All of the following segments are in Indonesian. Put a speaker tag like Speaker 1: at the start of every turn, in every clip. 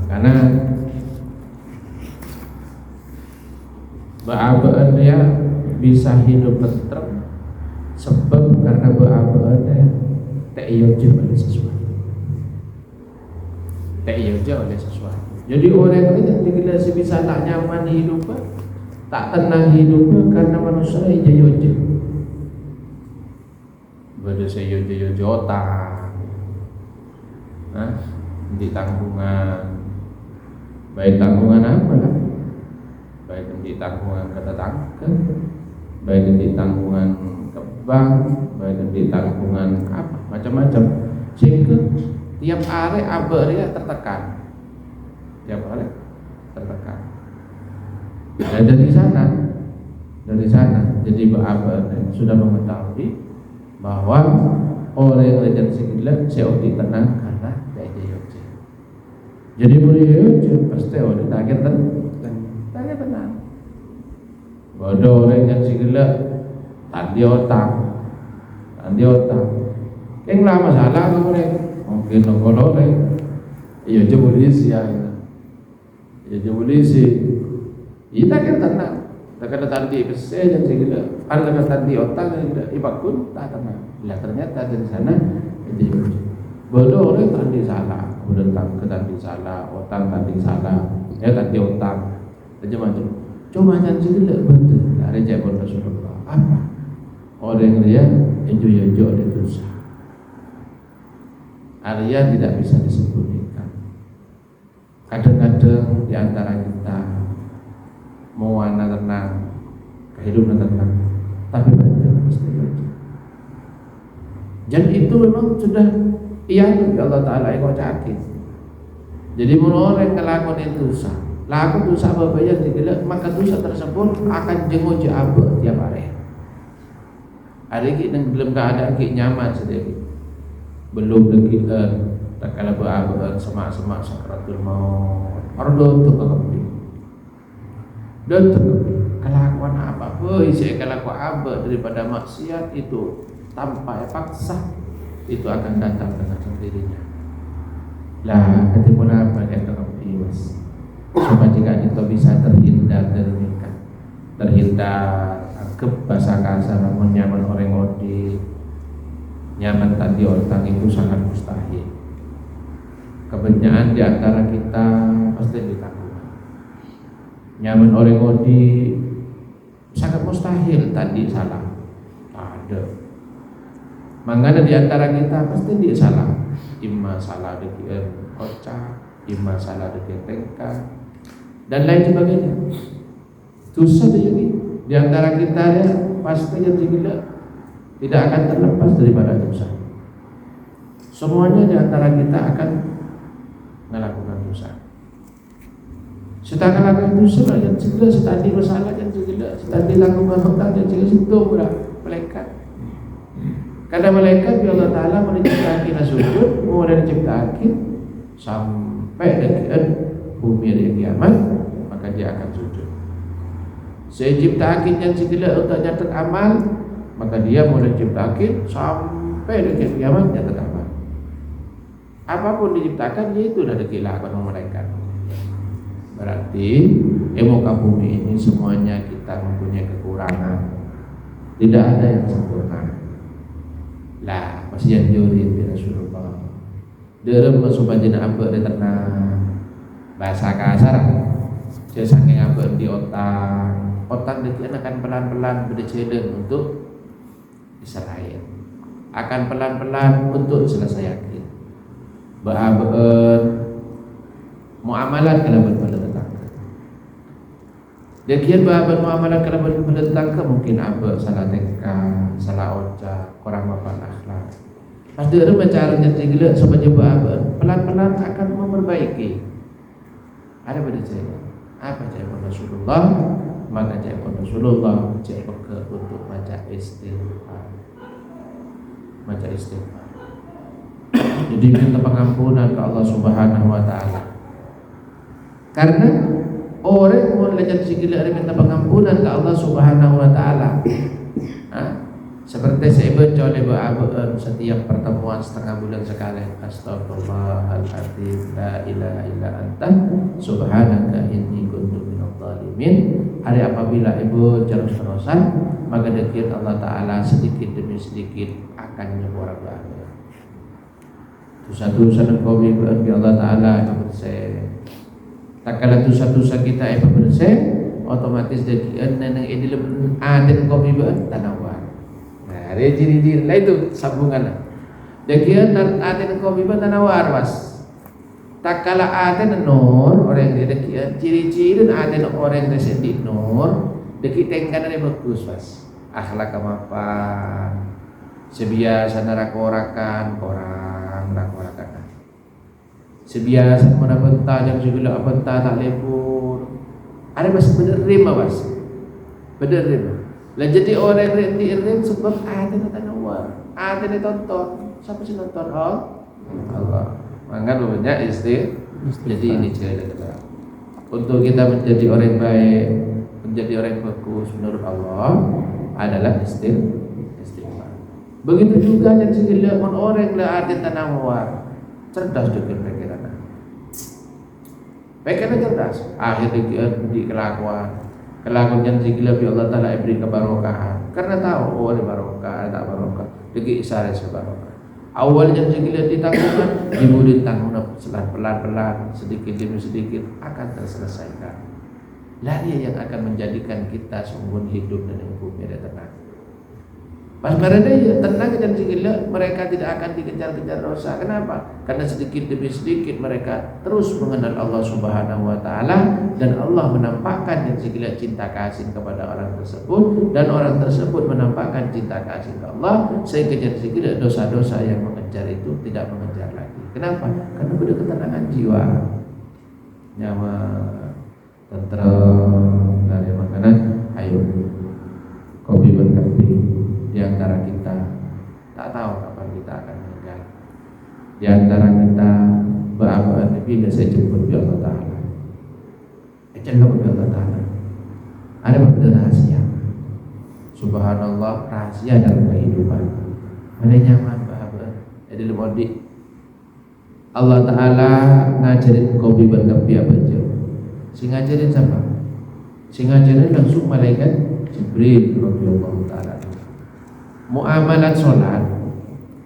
Speaker 1: Karena beabaan dia bisa hidup tentrem sebab karena beabaan dia tak iyoje oleh sesuatu. Tak iyoje oleh sesuatu. Jadi orang yang tidak bisa tak nyaman hidupnya, tak tenang hidupnya karena manusia iyoje. Bada saya iyoje otak. Di tanggungan. Baik tanggungan apa lah? Baik di tanggungan ke tetangga, baik di tanggungan ke bank, baik di tanggungan apa macam-macam, sehingga tiap hari abarnya tertekan, tiap hari tertekan. Dan dari sana, jadi abar sudah mengetahui bahwa orang yang rajin segila seorang tenang karena tidak yoje. Jadi boleh pasti orang target tenang. Bodoh orang yang segila tadi otak. Yang lama salah kamu orang, mungkin nongol orang. Iya je polisi ya. Iya je polisi. Kita kan tenang. Tak kena tadi pesel yang segila. Ada kena tadi otak yang segila. Ibarat pun tak tenang. Bila ternyata dari sana itu bodoh orang tadi salah. Kemudian tadi salah, otak tadi salah. Ya tadi otak. Macam-macam. Cuma jangan segala betul. Ada jawab Rasulullah. Apa? Orang dia enjoy oleh dosa. Arya tidak bisa disembunyikan. Kadang-kadang di antara kita muana tenang, kehidupan tenang, tapi batin mesti yoje. Dan itu memang sudah Allah Ta'ala yang kocaki. Jadi orang ngelakuin dosa, laku dosa berbayar digila, maka dosa tersebut akan jenguji abad tiap hari. Hari ini belum keadaan kita nyaman sedikit, belum lagi tak kala berabad semak-semak sakratul maut, ordo tu kekeping, kelakuan apa pun saya kelakuan abad daripada maksiat itu tanpa paksa itu akan datang dengan sendirinya. Lah, ketika apa yang kekeping mas? Supaya jika kita bisa terhindar dari mereka, terhindar ke bahasa kasar, namun nyaman orang odi, nyaman tadi orang itu sangat mustahil. Kebenyaan di antara kita pasti ditanggung. Nyaman orang odi sangat mustahil tadi salah. Ada. Mangana di antara kita pasti dia salah. Imma salah dengan kocak, imma salah dengan tengkar, dan lain sebagainya. Dosa jadi di antara kita ya pasti yang tidak akan terlepas daripada dosa. Semuanya di antara kita akan melakukan dosa. Sedangkan lakukan dosa yang segala setadi masalah yang segala setadi lakukan hutang yang segala itu malaikat. Karena malaikat Allah Ta'ala menciptakan sujud, kemudian menciptakan sampai dekat bumi hari kiamat, maka dia akan sujud. Saya ciptakan yang segala untuk nyatet amal, maka dia mulai ciptakan sampai dekat kiamat nyatet amal. Apapun diciptakan, ya itu sudah dilakukan oleh malaikat. Berarti muka bumi ini semuanya kita mempunyai kekurangan, tidak ada yang sempurna. Lah, masih yang juri bi Rasulullah. Derem supaya jenah apa dia tenang. Bahasa kasar, saya saking apa di otak dia akan pelan-pelan berjalan untuk Israel. Akan pelan-pelan untuk selesaikan. Muamalat kalau pada tetangga. Dia muamalat kalau pada tetangga mungkin apa salah tengkar, salah ucap, kurang mapan akhlak. Pasti ada caranya segala supaya pelan-pelan akan memperbaiki. Ada pada saya. Apa cara Rasulullah? Maka cara Rasulullah cara untuk baca istighfar. Baca istighfar. Jadi minta pengampunan ke Allah Subhanahu wa taala. Karena orang mau belajar segala minta pengampunan ke Allah Subhanahu wa taala. Seperti saya baca oleh Abu setiap pertemuan setengah bulan sekali. Astaghfirullahaladzim, la ilaha illa anta, subhanaka inni kuntu minadh dhalimin. Hari apabila ibu terus-terusan, maka dikir Allah Ta'ala sedikit demi sedikit akan nyebur bahagia. Dosa-dosa dan kau bagi Allah Ta'ala yang bersih. Tak kala dosa-dosa kita yang bersih, otomatis dikir neneng ini lebih aden kau bagi tanawar. Ada ciri-ciri lain itu sambungan. Dekian dan aten kopi tanawar was. Tak kala aten nur orang dia dekian ciri-ciri dan aten orang resendi nur deki tengkan ada bagus was. Akhlak kemapan. Sebiasa narakorakan orang narakorakan. Sebiasa mana bentah jam segala bentah tak lepur. Ada mas bener rima was. Bener rima. Lah jadi orang yang diiring sebab ada tanawar, ada ditonton. Siapa sih nonton? Oh, Allah. Maka banyak jadi ini cerita. Untuk kita menjadi orang yang baik, menjadi orang yang bagus menurut Allah adalah istighfar. Begitu juga yang segala orang yang ada tanawar, cerdas juga pikiran. Pikiran cerdas, akhirnya di kelakuan. Kelakuan yang segala bi Allah Ta'ala beri kebarokahan. Karena tahu ada barokah, ada barokah. Degi isyarat sebarokah. Awal yang segala ditanggung, ibu ditanggung pelan-pelan, sedikit demi sedikit akan terselesaikan. Lah dia yang akan menjadikan kita sungguh hidup dan bumi ada tenang. Pas mereka ya tenang dan segala mereka tidak akan dikejar-kejar dosa. Kenapa? Karena sedikit demi sedikit mereka terus mengenal Allah Subhanahu wa Ta'ala, dan Allah menampakkan yang segala cinta kasih kepada orang tersebut, dan orang tersebut menampakkan cinta kasih ke Allah, sehingga yang segala dosa-dosa yang mengejar itu tidak mengejar lagi. Kenapa? Karena ada ketenangan jiwa, nyaman, tenteram dari makanan. Ayo kopi berkopi. Di antara kita tak tahu kapan kita akan meninggal. Di antara kita berapa bila saya jemput bi Allah Ta'ala. Cenderung bi Allah Ta'ala. Ada beberapa rahasia. Subhanallah, rahasia dalam kehidupan. Ada nyaman bahagia. Jadi lemodi. Allah Ta'ala ngajarin kau bi berkopi apa je. Si ngajarin siapa? Si ngajarin langsung malaikat Jibril radhiyallahu ta'ala. Muamalat solat,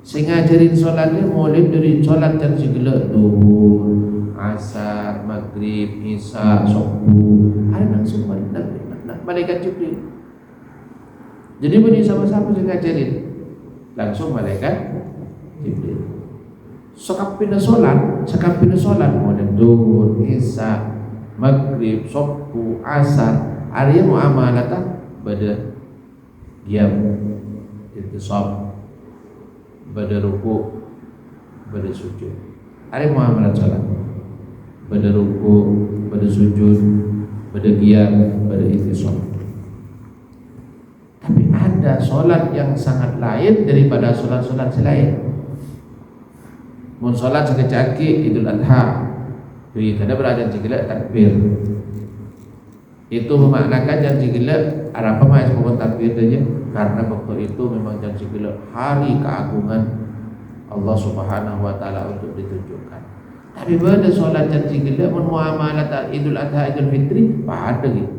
Speaker 1: sing ngajarin solatnya mulai dari solat dan segala zuhur, asar, maghrib, isya, subuh, ada langsung malaikat Jibril. Jadi bunyi sama-sama sing ngajarin, langsung malaikat Jibril. Sekapina solat mulai zuhur, isya, maghrib, subuh, asar, ada muamalat pada diam. Intisab, pada ruku, pada sujud. Ada muamalat salat. Pada ruku, pada sujud, pada qiyam, pada intisab. Tapi ada salat yang sangat lain daripada salat-salat selain. Mun salat sekejaki Idul Adha, jadi ada berada jigila takbir. Itu memaknakan yang jigila ada apa mas bukan takbir saja. Karena waktu itu memang jam 9 hari keagungan Allah Subhanahu wa Ta'ala untuk ditunjukkan. Tapi pada solat jam 9 muamalat Idul Adha, Idul Fitri pada gitu.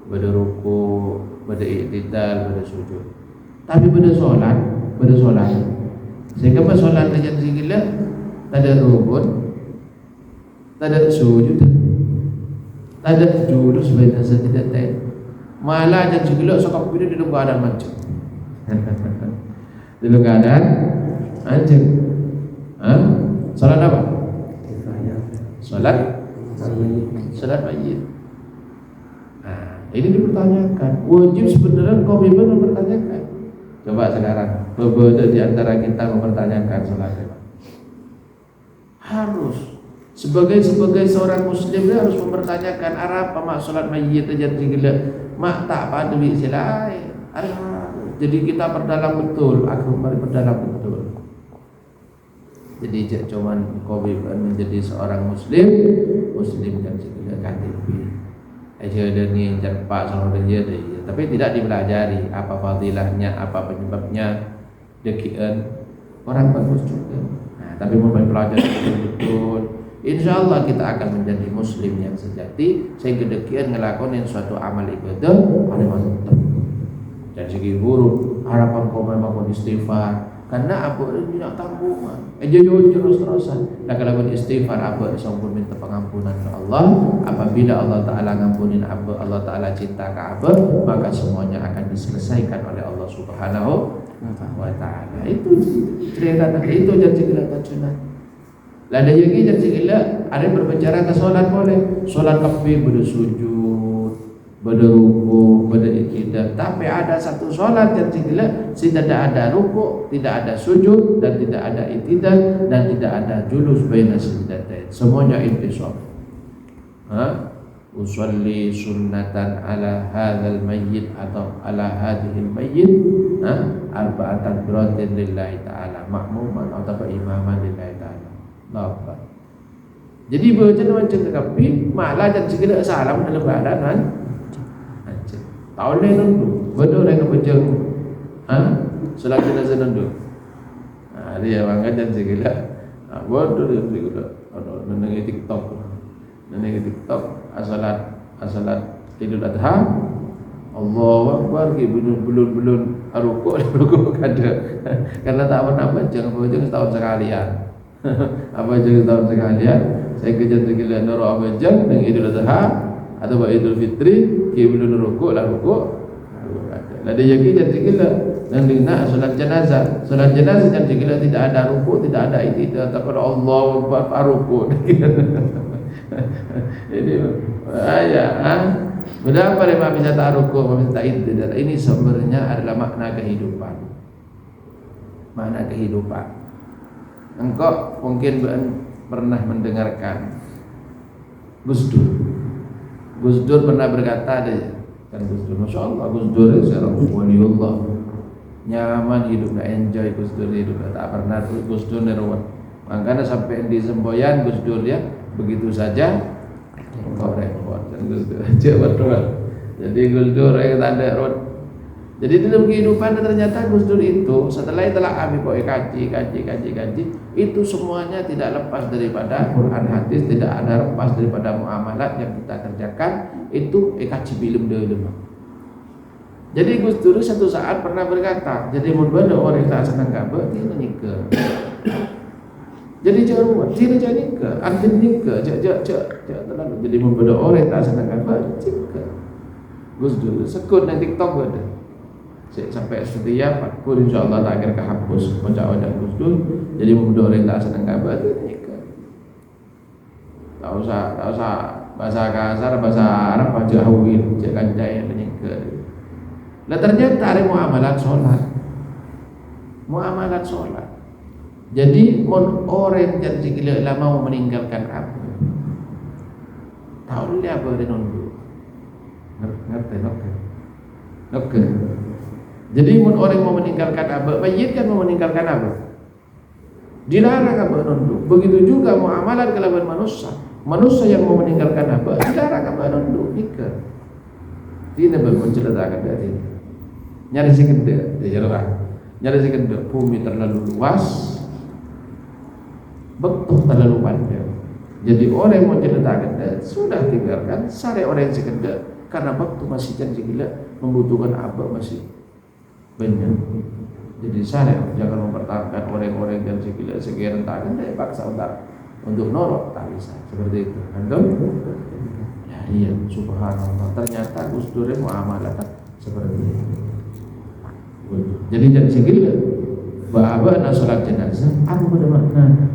Speaker 1: Pada ruku, pada i'tidal, pada sujud. Tapi pada solat sehingga pas solat jam 9 tak ada rukun, tak ada sujud, tak ada jurus baca sajadah. Malah jam 9 sokap video di dalam keadaan mancing. Di dalam keadaan mancing. Salat apa? Salat mayit. Ini dipertanyakan. Wajib sebenarnya kau bebas mempertanyakan. Coba sekarang, beberapa di antara kita mempertanyakan salat. Harus. Sebagai seorang muslim dia harus mempertanyakan apa mak salat mayit aja tinggal. Mak tak pada silai. Jadi kita perdalam betul, aku perdalam betul. Jadi cuman kau menjadi seorang muslim kan segala KTP. Aja ada ni jam 4 sama dia tapi tidak dipelajari apa fadilahnya, apa penyebabnya. Dekian orang bagus juga. Nah, tapi mau pelajari betul-betul, insya Allah kita akan menjadi muslim yang sejati, sehingga dekian ngelakonin suatu amal ibadah ada mantap. Dan segi buruk harapan kau memang istighfar, karena apa tidak tanggungan. Jujur terus-terusan. Nah kalau istighfar apa sampun minta pengampunan ke Allah. Apabila Allah Taala ngampunin apa, Allah Taala cinta ke apa, maka semuanya akan diselesaikan oleh Allah Subhanahu wa Taala. Itu cerita itu janji gila tajunan. Lah ada yang janji gila ada berbicara ke salat boleh. Salat kafi bersujud, berruku, berikidah. Tapi ada satu salat janji gila tidak ada ruku, tidak ada sujud, dan tidak ada iktidal, dan tidak ada julus baina sajdatain. Semuanya intisab. Usolli sunnatan ala hadzal mayyit atau ala hadhil mayyit arba'at takbiratin lillahi ta'ala makmuman atau imaman lillahi ta'ala. Apa? Jadi baca macam tetapi malah dan segala salam dalam keadaan anjir. Tahun ni nundu, bodoh orang baca salat jenazah nundu. Dia bangga dan segala bodoh dia segala. Nengi TikTok. Asalat Idul Adha, Allahu Akbar, belum rukuk kada. Karena tak pernah baca setahun sekalian. Apa jangan setahun sekalian? Saya kerja tergila noro abajang dengan Idul Adha atau Idul Fitri, belum rukuk lah rukuk. Ada yang kita tergila dan dengan solat jenazah. Solat jenazah yang tergila tidak ada rukuk, tidak ada iktidal, tapi Allahu Akbar rukuk. Ini berapa lama bisa taruku, bisa iktidal. Ini sebenarnya adalah makna kehidupan. Makna kehidupan. Engkau mungkin pernah mendengarkan Gus Dur. Gus Dur pernah berkata kan Gus Dur, Masya Allah Gus Dur seorang waliullah, nyaman hidupnya, enjoy Gus Dur hidupnya, tak pernah Gus Dur neruat. Makanya sampai di semboyan Gus Dur ya begitu saja kau repot dan Gus Dur aja berdoa. Jadi Gus Dur tak ada rot. Jadi dalam kehidupan ternyata Gus Dur itu setelah kami kau kaji itu semuanya tidak lepas daripada Quran hadis, tidak ada lepas daripada muamalat yang kita kerjakan itu kaji film dulu. Jadi Gus Dur satu saat pernah berkata, jadi mun benda orang tak senang kabeh dia nikah. Jadi jangan buat, jangan nikah, artinya nikah, terlalu. Jadi mun benda orang tak senang kabeh nikah. Gus Dur sekut nang TikTok ada. Sampai setia Pak insyaallah tak akhir kehapus wajah Gus Dur. Jadi mun benda orang tak senang kabeh nikah. Tak usah bahasa kasar, bahasa Arab baca hawil, jangan jaya nikah. Lah ternyata ada muamalat solat. Jadi orang yang segala mau meninggalkan apa? Tahu dia apa dia nundu? Ngerti? Jadi orang mau meninggalkan apa? Mayit kan mau meninggalkan apa? Dilarang apa nundu. Begitu juga muamalat kelawan manusia. Manusia yang mau meninggalkan apa? Dilarang apa nundu. Nikah. Ini bermenceritakan dari ini. Nyari si gede, bumi terlalu luas, betul terlalu panjang. Jadi orang yang mau ceritakan sudah tinggalkan sare orang yang segede karena waktu masih janji gila membutuhkan apa masih banyak. Jadi sare jangan mempertahankan orang-orang yang janji gila sekian tangan dan paksa untuk nolok tak bisa seperti itu. Antum? Ya iya, subhanallah. Ternyata Gus Dur muamalah seperti itu. Jadi jangan segila bahwa salat jenazah apa pada makna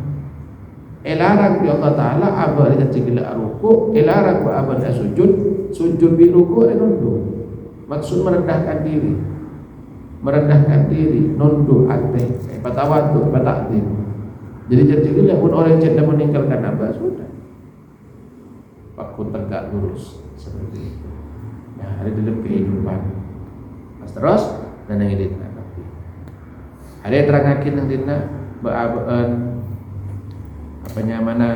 Speaker 1: elarang di Allah Ta'ala apa dia segila ruku, elarang bahwa dia sujud bi ruku nundu. Maksud merendahkan diri nundu ate patawatu patakdim. Jadi jangan segila pun orang yang tidak meninggalkan apa sudah pakun tegak lurus seperti itu. Nah, ada dalam kehidupan terus dan yang ini ada yang terangakin yang dina beabaan apanya mana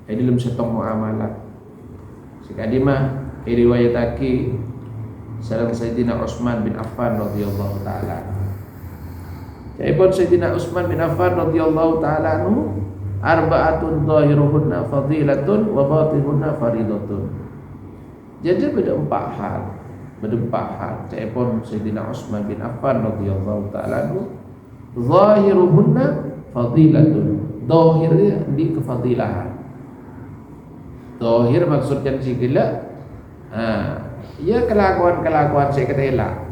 Speaker 1: ini dalam setong muamalah si kadimah riwayataki sareng Sayyidina Utsman bin Affan radhiyallahu taala. Jaipun Sayyidina Utsman bin Affan radhiyallahu taala anhu arba'atun dhahiruhunna fadilatun wa batinuhunna faridatun. Jadi ada empat hal. Jaipun Sayyidina Utsman bin Affan radhiyallahu taala anhu dhahiruhunna fadilatun. Dhahirnya di kefadilahan. Dhahir maksudnya segala ya kelakuan saya ketela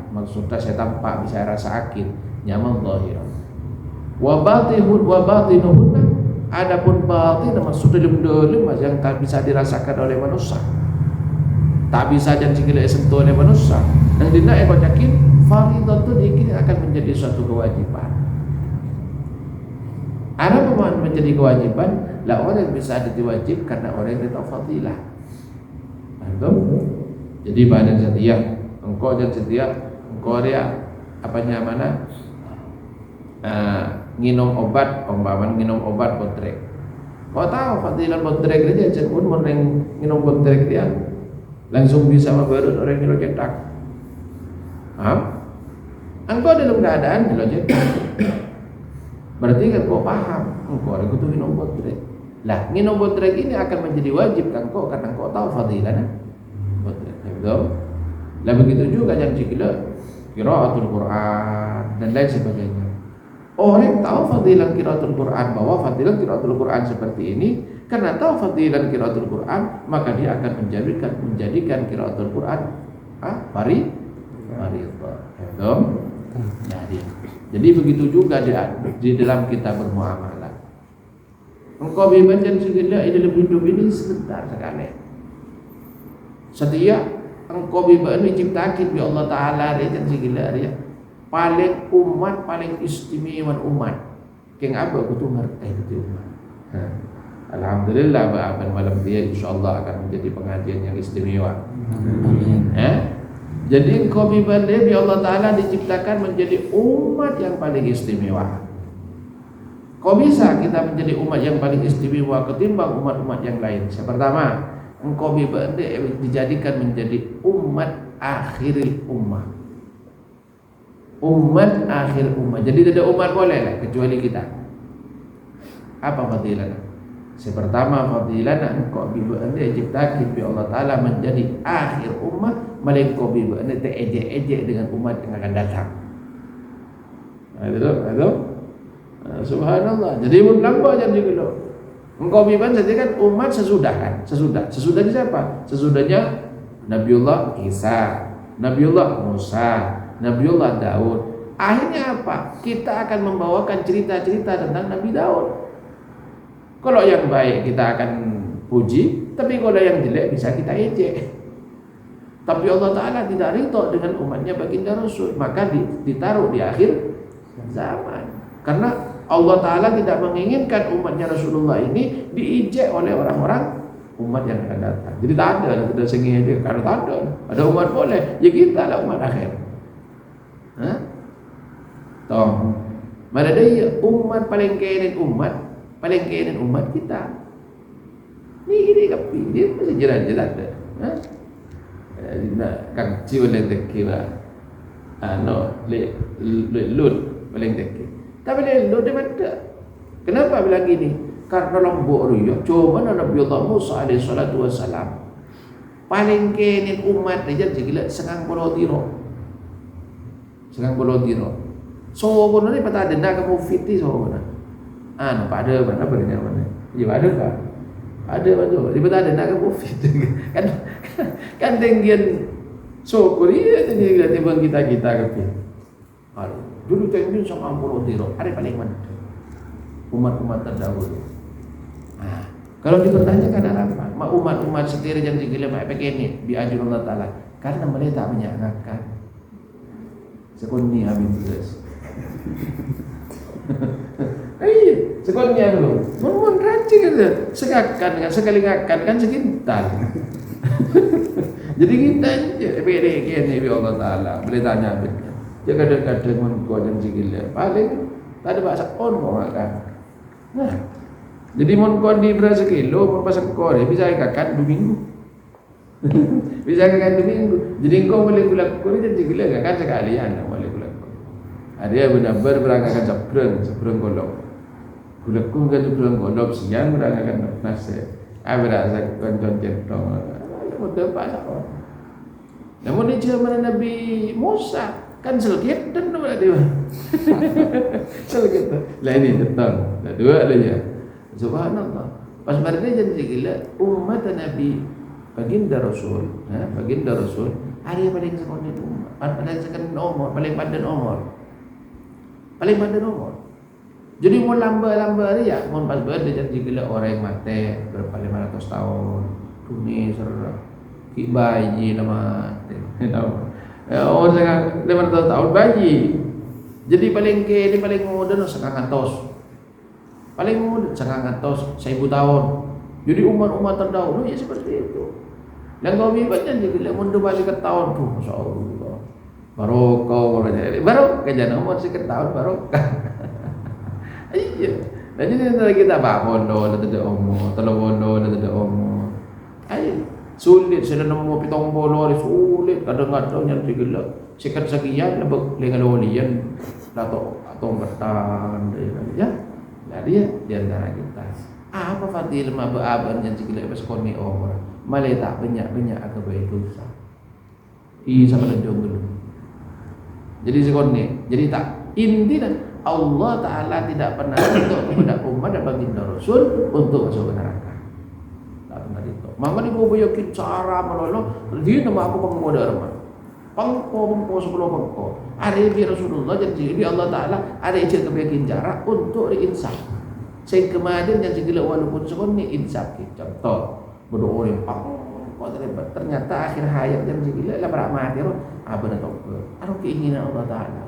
Speaker 1: maksudnya saya tampak bisa rasa sakit nyaman dhahir. Wa batinuhunna adapun batin maksudnya dalam yang tak bisa dirasakan oleh manusia, tak bisa dan segala sentuh oleh manusia. Dan dina yang yakin fardhatun ini akan menjadi suatu kewajiban. Ada pemahaman menjadi kewajiban lah orang yang bisa diwajib karena orang yang tahu fadilah. Jadi badan setia, engkau dan setia, engkau dia apanya mana nginum obat, umpamanya nginum obat botrek. Kau tahu fadilah botrek dia cenderung orang nginum botrek dia langsung bisa membarut orang yang cetak. Engkau dalam keadaan cetak. Berarti kan kau paham, engkau itu minum botrek. Lah, minum botrek ini akan menjadi wajib kan kau karena kau tahu fadilahnya botrek. Betul? Lah begitu juga yang cikila qiraatul Quran dan lain sebagainya. Orang tahu fadilah qiraatul Quran, bahwa fadilah qiraatul Quran seperti ini, karena tahu fadilah qiraatul Quran, maka dia akan menjadikan qiraatul Quran fardhu. Betul? Jadi begitu juga di dalam kita bermuamalah. Engkau bebas dan segala dalam hidup ini sebentar sekali. Setia engkau bebas diciptakan oleh Allah Taala dan segala dia. Paling umat paling istimewa umat. Keng apa aku tuh ngerti itu umat. Alhamdulillah bahkan malam dia insyaallah akan menjadi pengajian yang istimewa. Amin. Jadi engkau bebas Allah Taala diciptakan menjadi umat yang paling istimewa. Kok bisa kita menjadi umat yang paling istimewa ketimbang umat-umat yang lain? Pertama, engkau dijadikan menjadi umat akhiril ummah. Umat akhir ummah. Jadi tidak umat boleh lah kecuali kita. Apa fadilahnya? Pertama fadilahnya engkau diciptakan oleh Allah Taala menjadi akhir ummah, malah engkau ejek-ejek dengan umat yang akan datang. Itu. Subhanallah. Jadi lambat jam juga. Engkau biban saja kan umat sesudah kan? Sesudahnya siapa? Sesudahnya Nabiullah Isa, Nabiullah Musa, Nabiullah Daud. Akhirnya apa? Kita akan membawakan cerita-cerita tentang Nabi Daud. Kalau yang baik kita akan puji, tapi kalau yang jelek bisa kita ejek. Tapi Allah Ta'ala tidak ridho dengan umatnya baginda Rasul, maka ditaruh di akhir zaman. Karena Allah Ta'ala tidak menginginkan umatnya Rasulullah ini diijek oleh orang-orang umat yang akan datang. Jadi tak ada, kita sengaja aja. Kalau tak ada umat boleh, ya kita lah umat akhir. Toh, mana dia umat paling keren umat kita. Ini kapi, dia masih jelas-jelas ada. Kang cium lagi kira, lut paling teki. Tapi lut dia mana? Kenapa bilang gini? Karena lombok ruyuk. Cuma Nabi Allah Musa alaihi salatu wassalam paling keren umat dia jadi sengang bolotiro. So benar ni patah denda kamu fiti so benar. Pada mana berenya mana? Ya ada kan? Ada betul. Di patah denda kamu fiti kan tinggian so Korea tinggi timbang kita ke. Dulu tinggian sama bolotiro. Ada paling mana? Umat-umat terdahulu. Kalau dipertanyakan apa? Umat-umat sendiri yang digila apa ini biajur Allah Taala karena mereka tak menyangkakan sekunni habis. Sekunnya dulu. Mun ranci gitu. Sekali ngakan kan sekintal. Jadi kita begini Allah Taala boleh tanya begitu. Dia kadang-kadang mun kau yang digila paling tak ada bahasa on kau makan. Jadi mun kau di beras kilo, mun pasang kau dia bisa ikan 2 minggu. Bisa kan minggu. Jadi engkau boleh kulakur janji gila enggak kan sekalian boleh kulakur. Ada benar-benar berangkat seberang golok. Kulakur kan seberang golok siang berangkat nasi. Berasa konton centong. Betul Pak. Namun di zaman Nabi Musa kan selgit dan nama dia. Selgit. Lah ini betul. Dah dua aja ya. Subhanallah. Pas mereka janji gila umat Nabi baginda Rasul, baginda Rasul ada yang paling sekolah umat, paling sekolah nomor, paling padan nomor. Jadi mau lamba dia, mau pas dia janji gila orang yang mati berapa 500 tahun, dunia serah, bayi nama, orang sekarang 500 tahun bayi. Jadi paling muda no sekarang atas. Paling muda sekarang atas 1000 tahun. Jadi umat-umat terdahulu ya seperti itu. Dan kau bibatnya jadi mundur balik ke tahun tuh, Masya Allah. Barokah, barokah jangan umur sekitar tahun barokah. Iya. Dan jadi kita bangun dulu, tidak umur, telepon dulu, tidak umur. Ayo, sulit. Sudah nemu pitong bolor, sulit. Kadang-kadang yang digelak. Sekitar sekian lebih dengan walian atau bertahan, ya. Jadi di antara kita. Apa fadil mabaaban yang digelak bersekoni umur. Malah tak banyak agak baik dosa. Sama dulu. Jadi sekoni. Jadi tak intinya Allah Ta'ala tidak pernah untuk kepada umat dan baginda Rasul untuk masuk ke neraka. Tak pernah itu. Maka ibu yakin cara menolong dia nama aku pengoda rumah. Pengko sebelum pengko. Ada di Rasulullah jadi Allah Ta'ala ada ijazah kebiakin cara untuk diinsaf. Saya kemarin yang segala walaupun sekoni insaf. Contoh berdoa yang ternyata akhir hayat yang segala lah beramati apa nak tahu? Ada keinginan Allah Ta'ala.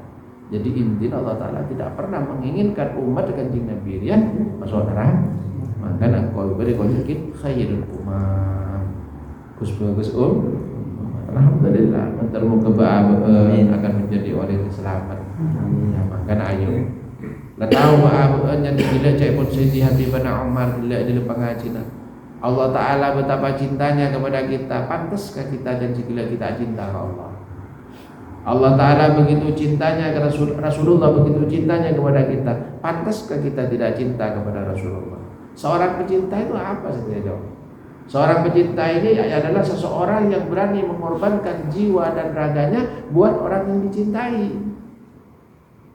Speaker 1: Jadi intinya Allah Ta'ala tidak pernah menginginkan umat kanjeng Nabi Rian masuk neraka. Maka engkau beri kau yakin khairul umam. Bagus alhamdulillah mentermu kebahagiaan akan menjadi orang yang selamat. Ya, maka ayo. Lah tahu apa yang bila cai pun Siti Habibana Umar bila di pengajian. Allah Ta'ala betapa cintanya kepada kita. Pantaskah kita dan segala kita cinta ke Allah? Allah Ta'ala begitu cintanya ke Rasulullah, begitu cintanya kepada kita. Pantaskah kita tidak cinta kepada Rasulullah? Seorang pecinta itu apa saja jawab? Seorang pecinta ini adalah seseorang yang berani mengorbankan jiwa dan raganya buat orang yang dicintai.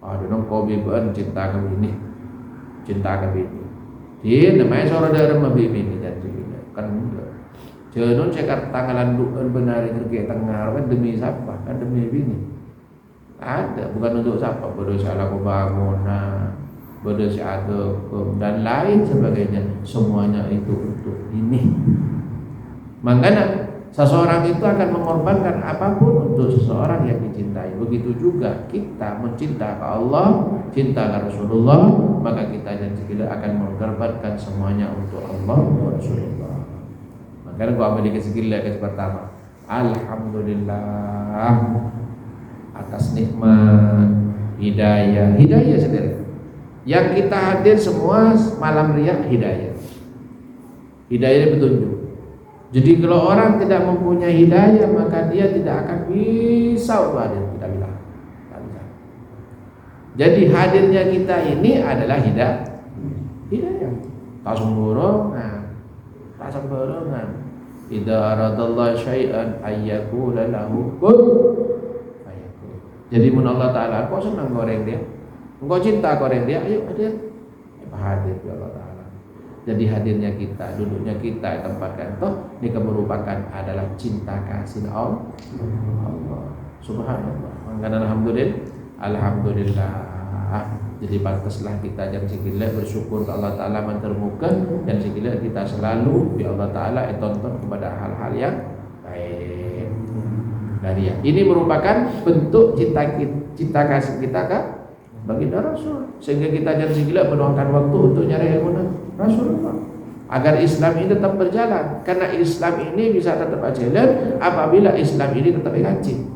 Speaker 1: Aduh, kau beban cinta ke ini, cinta ke ini. Dia namanya saudara membimbing ini dan juga kan enggak. Jangan cekar tanggalan benar kerja tengah kan demi siapa? Kan demi bini. Ada bukan untuk siapa? Berdosa salah kebangunan, berdosa agama dan lain sebagainya. Semuanya itu untuk ini. Makanya seseorang itu akan mengorbankan apapun untuk seseorang yang dicintai. Begitu juga kita mencinta ke Allah, cinta ke Rasulullah, maka kita dan segala akan mengorbankan semuanya untuk Allah dan Rasulullah. Karena gua ambil segila yang pertama. Alhamdulillah atas nikmat hidayah sendiri. Yang kita hadir semua malam riak hidayah. Hidayah petunjuk. Jadi kalau orang tidak mempunyai hidayah maka dia tidak akan bisa untuk hadir. Tidak bisa. Jadi hadirnya kita ini adalah hidayah. Tak sembarangan. Idza aradallahu syai'an ayyakula lahu kun fayakun. Jadi mun Allah Ta'ala kok senang goreng dia, engkau cinta goreng dia, ayo hadir. Hadir ya Allah Ta'ala. Jadi hadirnya kita, duduknya kita tempat kantor ini merupakan adalah cinta kasih Allah. Subhanallah. Maka alhamdulillah. Jadi pantaslah kita jam segila bersyukur ke Allah Ta'ala mentermuka dan segila kita selalu di Allah Ta'ala tonton kepada hal-hal yang baik dari yang ini merupakan bentuk cinta kasih kita ke baginda Rasul, sehingga kita jam segila meluangkan waktu untuk nyari ilmu Rasulullah agar Islam ini tetap berjalan. Karena Islam ini bisa tetap berjalan apabila Islam ini tetap kaji.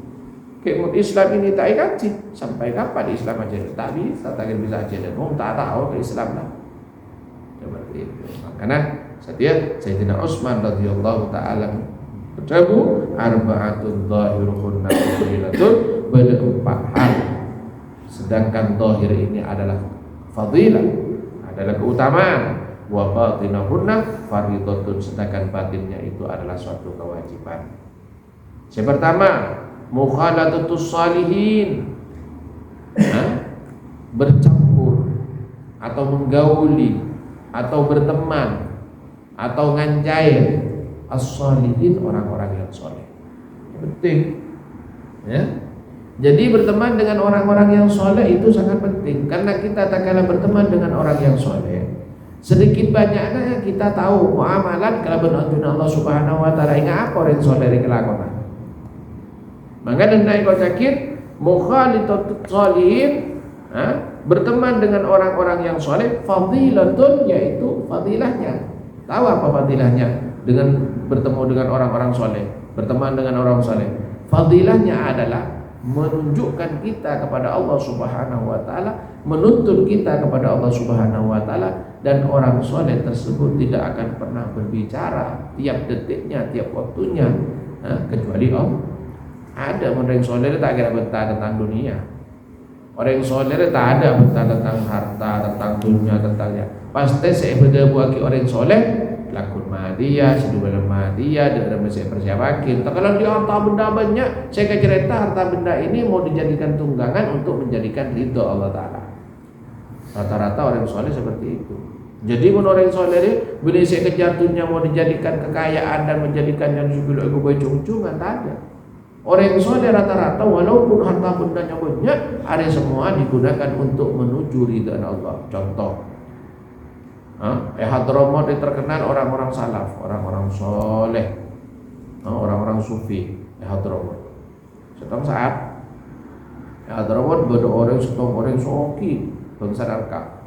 Speaker 1: Kayak Islam ini tak kaji sampai kapan Islam aja tak bisa, tak bisa aja dan tak tahu ke Islam lah seperti itu. Karena Sayyidina Utsman radhiyallahu taala Ketabu arba'atun zahiruhunna fadilatun, berempat hal. Sedangkan zahir ini adalah fadilah, adalah keutamaan. Wa batinahunna fardhatun, sedangkan batinnya itu adalah suatu kewajiban. Yang pertama, mukhalatatus salihin, bercampur atau menggauli atau berteman atau ngancair as-salihin, orang-orang yang soleh. Penting, ya. Jadi berteman dengan orang-orang yang soleh itu sangat penting, karena kita tak kalah berteman dengan orang yang soleh, sedikit banyaknya kita tahu muamalat kalau benar Allah Subhanahu wa taala ingat apa orang soleh kelakuan. Maka hendaknya kau cakit mukhalitatut sholihin, berteman dengan orang-orang yang soleh, fadilatun, yaitu fadilahnya. Tahu apa fadilahnya dengan bertemu dengan orang-orang soleh, berteman dengan orang soleh? Fadilahnya adalah menunjukkan kita kepada Allah Subhanahu wa taala, menuntun kita kepada Allah Subhanahu wa taala, dan orang soleh tersebut tidak akan pernah berbicara tiap detiknya, tiap waktunya, kecuali Allah. Ada orang soleh tak kira betah tentang dunia. Orang soleh tak ada betah tentang harta, tentang dunia, tentangnya. Pasti saya berdebuaki orang soleh lakun madia, sedubal madia, dan masih persiapakin. Kalau dia harta benda banyak, saya cerita harta benda ini mau dijadikan tunggangan untuk menjadikan ridho Allah Taala. Rata-rata orang soleh seperti itu. Jadi menurut orang soleh, bila saya kejar dunia mau dijadikan kekayaan dan menjadikan yang sebelum ego bacung-cungan, tak ada. Orang soleh rata-rata walaupun harta bendanya banyak, ada semua digunakan untuk menuju ridha Allah. Contoh, Hadramaut terkenal orang-orang salaf, orang-orang soleh, orang-orang sufi. Hadramaut setong saat Hadramaut pada orang setong orang soki bangsa Arka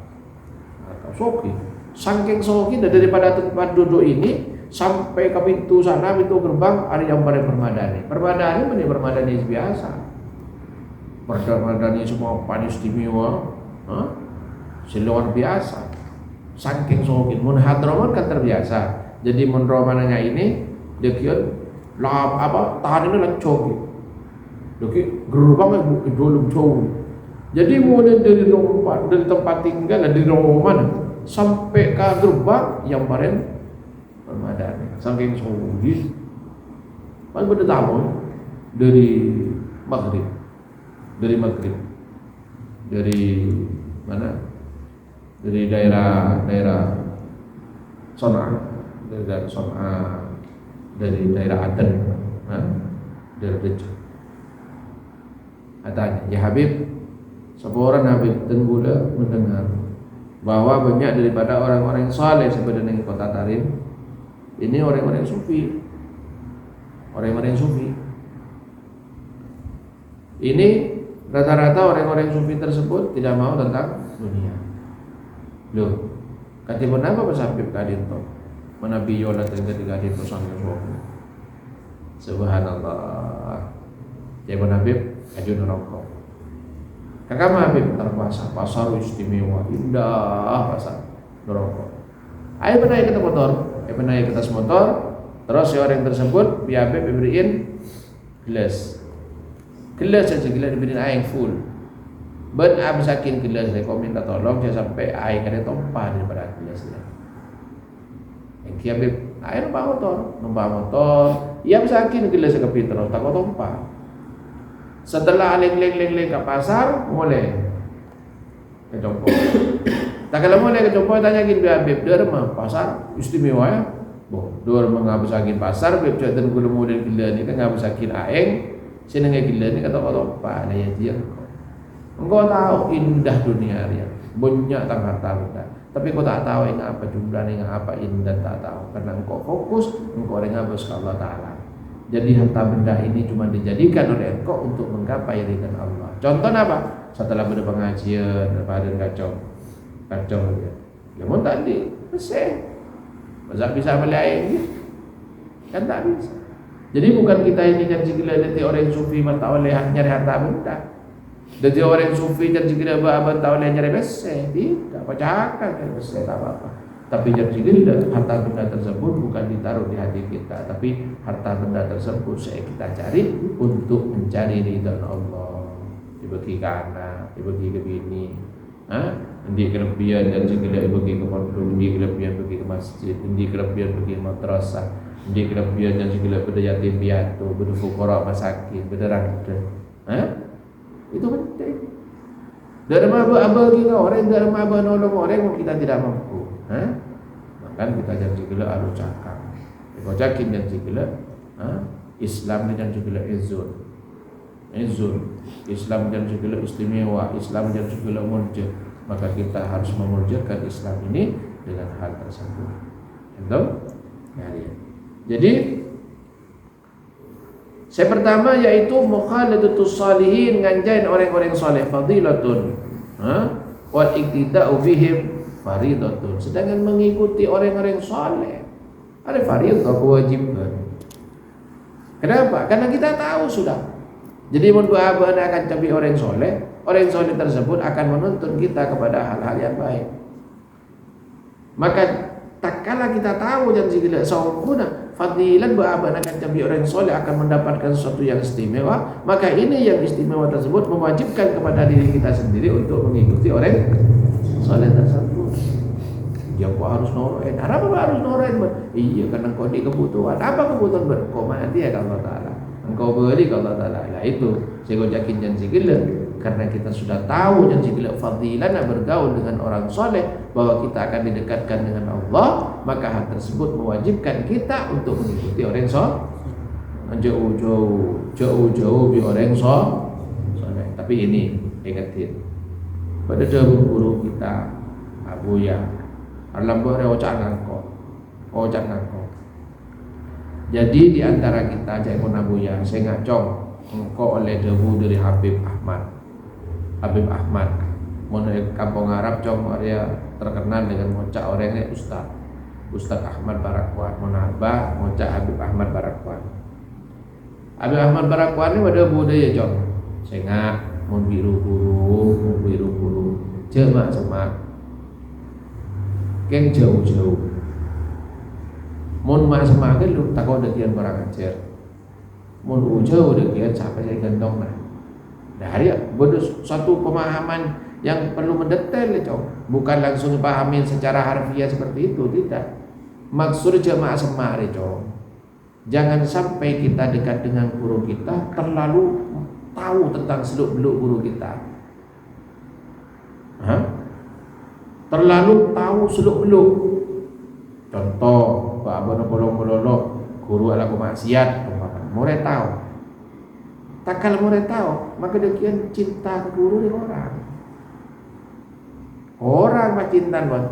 Speaker 1: soki, saking soki daripada tempat duduk ini sampai ke pintu sana, pintu gerbang ada yang pada permadani. Permadani benih permadani biasa, permadani semua panis istimewa, luar biasa. Saking sokin, mun Hadramaut kan terbiasa. Jadi mun romananya ini dia kian lah apa tahan ini lancoki, doki gerbangnya bukan dulu jauh. Jadi mulai dari tempat tinggal dari rumah sampai ke gerbang yang kemarin permadani. Saking sokin, pas pada tamu dari maghrib, dari mana? Dari daerah Son'a, dari daerah Aden, dari Dejah. Katanya, ya Habib, seorang Habib tenggula mendengar bahwa banyak daripada orang-orang yang saleh sebenarnya di kota Tarim ini orang-orang sufi, Ini rata-rata orang-orang sufi tersebut tidak mau tentang dunia. Loh, katipun apa pesabib kadin to? Menabi yola tiga kadin to sampai suami. Subhanallah. Jadi Habib ajun rokok. Kakak Habib terkuasa, pasar istimewa, indah pasar rokok. Ayo pernah kita motor, kita motor. Terus si orang tersebut biar Habib beriin gelas saja, gelas diberiin air full. Ben absakin gelas saya kau minta tolong saya sampai air kena tumpah daripada gelasnya. Yang Habib air numpak motor, ia absakin gelas ke pintu tak kau tumpah. Setelah leng ke pasar mulai ke Jompo. Tak kalau mulai ke Jompo tanya gini Habib, dia rumah pasar istimewa ya. Dia mengabsakin pasar, Habib cerita gula model gelas ni kan ngabsakin air, sini gelas ni kata kau tumpah, ya dia. Engkau tahu indah dunia dia, banyak tentang harta benda. Tapi kau tak tahu ingat apa jumlahnya, ingat apa indah, tak tahu. Karena engkau fokus, engkau ingat ke Allah Ta'ala. Jadi harta benda ini cuma dijadikan oleh engkau untuk menggapai ridha Allah. Contoh apa? Setelah berpengajian, daripada kacau dia. Namun tadi, besar. Masa bisa beli air kan tak bisa. Jadi bukan kita ini janji gila nanti orang sufi mata oleh nyari harta benda. Jadi orang sufi dan jika abang tahu dia nyari besar, tidak pecahkan besar tak apa-apa. Tapi janji gila, harta benda tersebut bukan ditaruh di hati kita, tapi harta benda tersebut saya kita cari untuk mencari ridha Allah. Dibagi ke anak, dibagi ke bini, Indi kelebihan janji gila dibagi ke pondok, indi kelebihan bagi ke masjid, indi kelebihan bagi ke madrasah, indi kelebihan janji gila pada yatim piatu, pada fuqara masakin, pada randa. Itu penting. Dari aba-aba kita orang, dari aba nolong orang kita tidak mampu. Maka kita janji gila harus cakap. Kalau cakin janji gila, Islam janji gila izun. Islam janji gila istimewa, Islam janji gila murja. Maka kita harus memurjakan Islam ini dengan hal tersebut. Jadi yang pertama yaitu mukhaladatus salihin, nganjain orang-orang saleh, fadilatun, wal iktida'u bihim faridatun. Sedangkan mengikuti orang-orang saleh ada faridah, kewajiban. Kenapa? Karena kita tahu sudah. Jadi mun abah akan cabi orang soleh tersebut akan menuntun kita kepada hal-hal yang baik. Maka tak kala kita tahu dan segala sempurna fadilan abah akan cabi orang soleh akan mendapatkan sesuatu yang istimewa, maka ini yang istimewa tersebut mewajibkan kepada diri kita sendiri untuk mengikuti orang soleh tersebut. Ya kok harus norain? Apa harus norain? Iya karena kau di kebutuhan. Apa kebutuhan berkau mati ya Allah Ta'ala. Engkau beri Allah Ta'ala. Nah itu saya yakin janji gila. Karena kita sudah tahu janji gila fadilan bergaul dengan orang soleh, bahwa kita akan didekatkan dengan Allah, maka hal tersebut mewajibkan kita untuk mengikuti orang soleh. Jauh-jauh bi orang soleh. Tapi ini ingatin pada guru kita Abu Ya alam boleh ocak ngangko. Jadi di antara kita Cik Abu Ya, saya ngacong engkau oleh debu dari Habib Ahmad. Mun kampung Arab cong area terkenal dengan ngocak orangnya Ustaz Ahmad Barakwan. Mun abah ngocak Habib Ahmad Barakwan. Habib Ahmad Barakwan ini ada budaya cong. Saya ngak mun biru guru, jemak semak. Keng jauh-jauh. Mun mak semakin lu takut dekian barang ajar. Mun jauh dekian sampai saya gendong nah. Dari bodoh suatu pemahaman yang perlu mendetail ya, bukan langsung dipahamin secara harfiah seperti itu, tidak. Maksud jamaah semak ya, jangan sampai kita dekat dengan guru kita terlalu tahu tentang seluk-beluk guru kita. Terlalu tahu seluk-beluk. Contoh, Pak Abono bolong-bolong guru ala maksiat, more tahu. Tak kalau more tahu, maka dia cinta ke guru di orang. Orang mah cinta buat.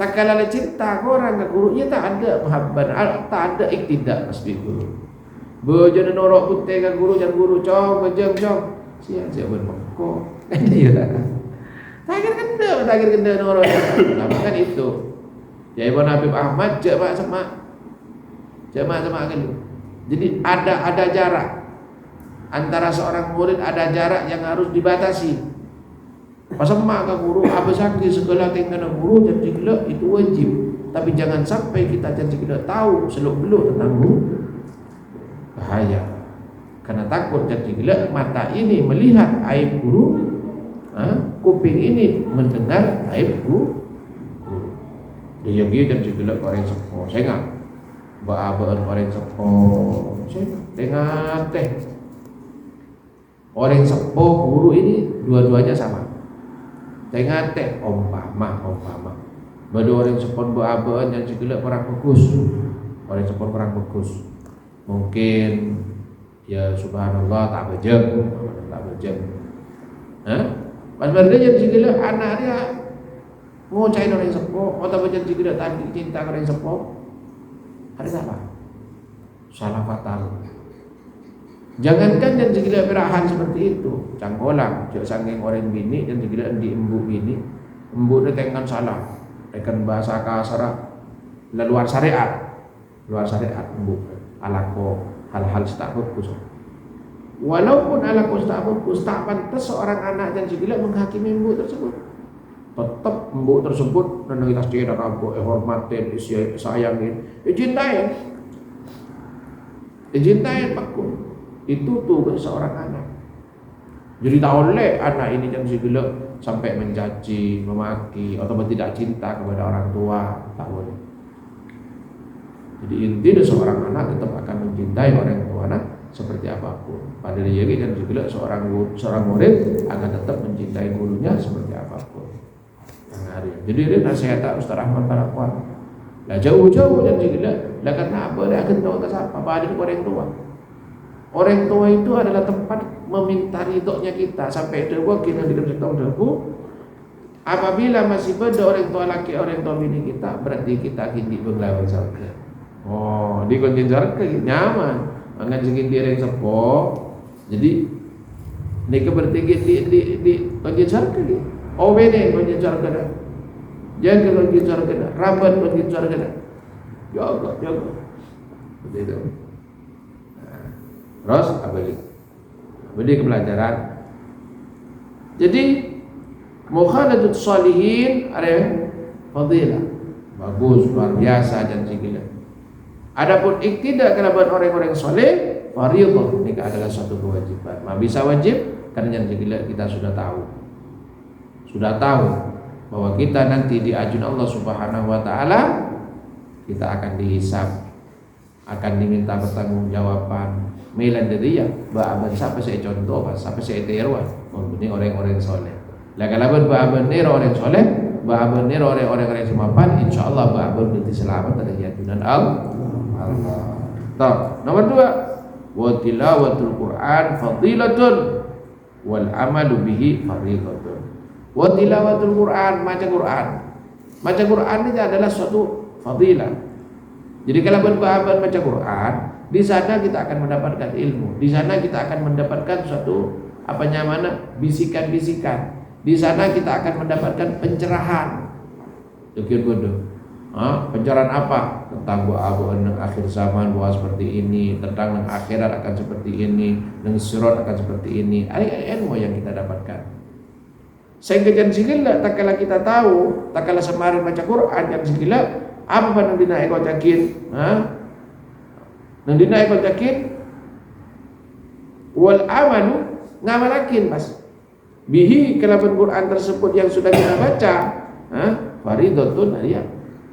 Speaker 1: Tak kalau cinta ke orang ke guru, ya tak ada mahabban, tak ada iktidak pasti guru. Bejo norok putih ke guru dan guru cong, bejeng cong. Siapa bermengko. Takir kena norok. Kan itu. Ya Ibn Habib Ahmad jemaah sama kan. Jadi ada jarak antara seorang murid, ada jarak yang harus dibatasi. Pasama ke guru, apa sakit segala tinggal guru janji gila itu wajib. Tapi jangan sampai kita janji gila tahu seluk-beluk tentang guru. Bahaya. Karena takut janji gila mata ini melihat aib guru, kuping ini mendengar aib guru. Dia janji gila orang sepo. Saya enggak baabaan orang sepo. Saya dengar teh. Orang sepo guru ini dua-duanya sama. Dengar teh umpama. Badu orang sepo baabaan janji gila orang bagus. Orang sepo orang bagus. Mungkin ya subhanallah tak bejeng. Pas berdua janji gila anak dia ngocain orang sepo, atau janji gila tadi cinta orang sepo. Ada salah fatal. Jangankan janji gila perahan seperti itu, cangkolang, jauh sangking orang bini janji gila di embu bini, embu dia tengkan salah, tekan bahasa kasar, luar syariat embu, alako hal-hal tak bagus. Walaupun alako tak bagus, tak pantas seorang anak janji gila menghakimi embu tersebut. tetap mbok tersebut dan kita tidak rabok hormatin sayangin dicintain pakku. Itu tugas seorang anak. Jadi tak boleh anak ini yang segala sampai mencaci, memaki atau tidak cinta kepada orang tua, tak boleh. Jadi inti dari seorang anak tetap akan mencintai orang tuanya seperti apapun. Padahal ia kan juga seorang murid akan tetap mencintai gurunya seperti apapun. Jadi dia nasihat Ustaz Rahman Parakwal. Lah jauh-jauh dan juga lah karena apa dia akan tahu siapa pada orang tua. Orang tua itu adalah tempat meminta ridhonya kita sampai dewa kita di dalam setahun debu. Apabila masih ada orang tua laki, orang tua bini kita, berarti kita kini berlawan surga. Oh, di kunci surga nyaman. Angan segini dia yang sepo. Jadi ini berarti di kunci surga. Oh bene kunci surga. Jaga kunci surga. Rapat kunci surga. Jaga. Begitu. Terus beli kepelajaran. Jadi mukhalatul sholihin ada fadilah, bagus, luar biasa dan segala. Adapun iktidak kepada orang-orang soleh, fardhu, ini adalah satu kewajiban. Bisa wajib karena yang segala kita sudah tahu bahwa kita nanti di ajun Allah Subhanahu Wa Taala kita akan dihisab, akan diminta pertanggungjawaban. Melan dari ya, baaban siapa saya contoh, siapa saya tiruan, mempunyai orang-orang soleh. Lagalaban baaban nero orang soleh, baaban nero orang-orang semapan, insyaallah baaban nanti selamat dari jatuhan Allah. Nomor 2, wa tilawatul Quran fadilatun wal amalu bihi fardhatun. Wa tilawatul Quran, baca Quran. Baca Quran ini adalah suatu fadilah. Jadi kalau baaban baca Quran, di sana kita akan mendapatkan ilmu. Di sana kita akan mendapatkan suatu bisikan-bisikan. Di sana kita akan mendapatkan pencerahan. Pencerahan apa? Tentang bahwa akhir zaman bahwa seperti ini, tentang akhirat akan seperti ini, dan sirat akan seperti ini. Ilmu yang kita dapatkan. Sehingga jangan sigila tak kala kita tahu, tak kala semarin baca Quran yang sigila apa yang dinaik kau cakin? Nang dinaik kau yakin wal amalu ngamalakin mas bihi kelaban Quran tersebut yang sudah kita baca fardhatun ya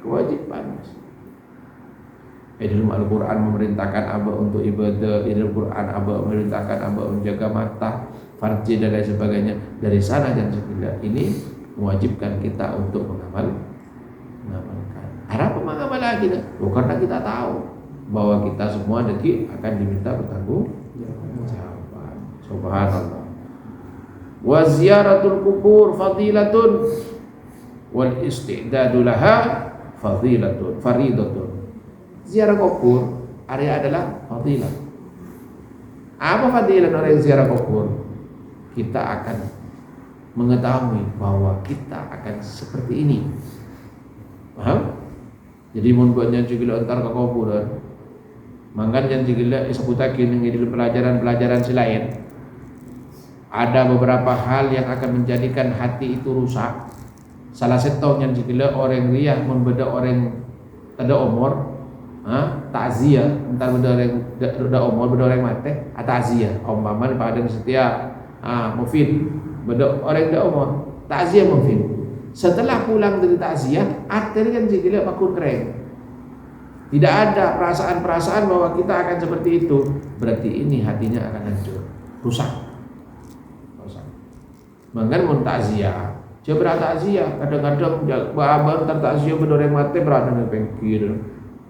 Speaker 1: kewajiban mas. Dalam Al-Quran memerintahkan aba untuk ibadah, dalam Quran aba memerintahkan aba menjaga mata, farji dan lain sebagainya. Dari sana dan segala ini mewajibkan kita untuk mengamalkan. Harap mengamal lagi karena kita tahu bahwa kita semua nanti akan diminta bertanggungjawab. Subhanallah. Wa ziyaratul kubur fadilatun wal istidadu laha fardhatun. Ziarah kubur adalah fadilah. Apa fadilah orang ziarah kubur? Kita akan mengetahui bahwa kita akan seperti ini. Paham? Jadi membuatnya juga antar ke kuburan. Mangkan yang digila disebutakin di pelajaran-pelajaran selain. Ada beberapa hal yang akan menjadikan hati itu rusak. Salah satu yang digila orang riah membeda orang ada umur, takziah, entar beda orang ada umur beda orang mati, takziah. Umpama pada setia, mufid beda orang ada umur, takziah mufid. Setelah pulang dari takziah, akhirnya yang digila pakun keren. Tidak ada perasaan-perasaan bahwa kita akan seperti itu. Berarti ini hatinya akan hancur, rusak. Mangkan mun takziah, coba takziah. Kadang-kadang bahaban takziah berdoreng mati berada di pikir,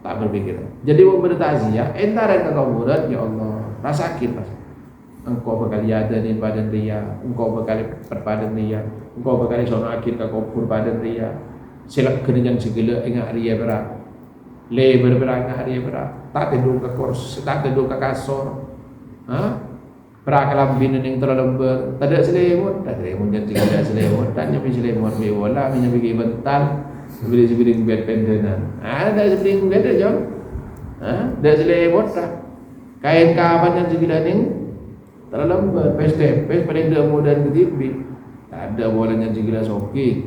Speaker 1: tak berpikir. Jadi mau bertakziah, entar ke kuburan, ya Allah, rasakin pas. Engkau bakal ada di badan dia, engkau bakal berpadan dia, engkau bakal sono akhir ke kubur badan dia. Silap kerenjang segala ingat dia berat. Berangkat hari berat, tak tidur ke kursi, tak tidur ke kasur, berakalam bina yang terlalu lembut, tak ada selimut jangan tidak selimut, tak nyampe selimut, biwala, nyampe bental, beli bed pendenan, ada sebeling bed aja, ada selimut tak, kain kapan yang segala ning terlalu lembut, pes paling dah mudah ketipi, Tak ada bolanya jigila soki.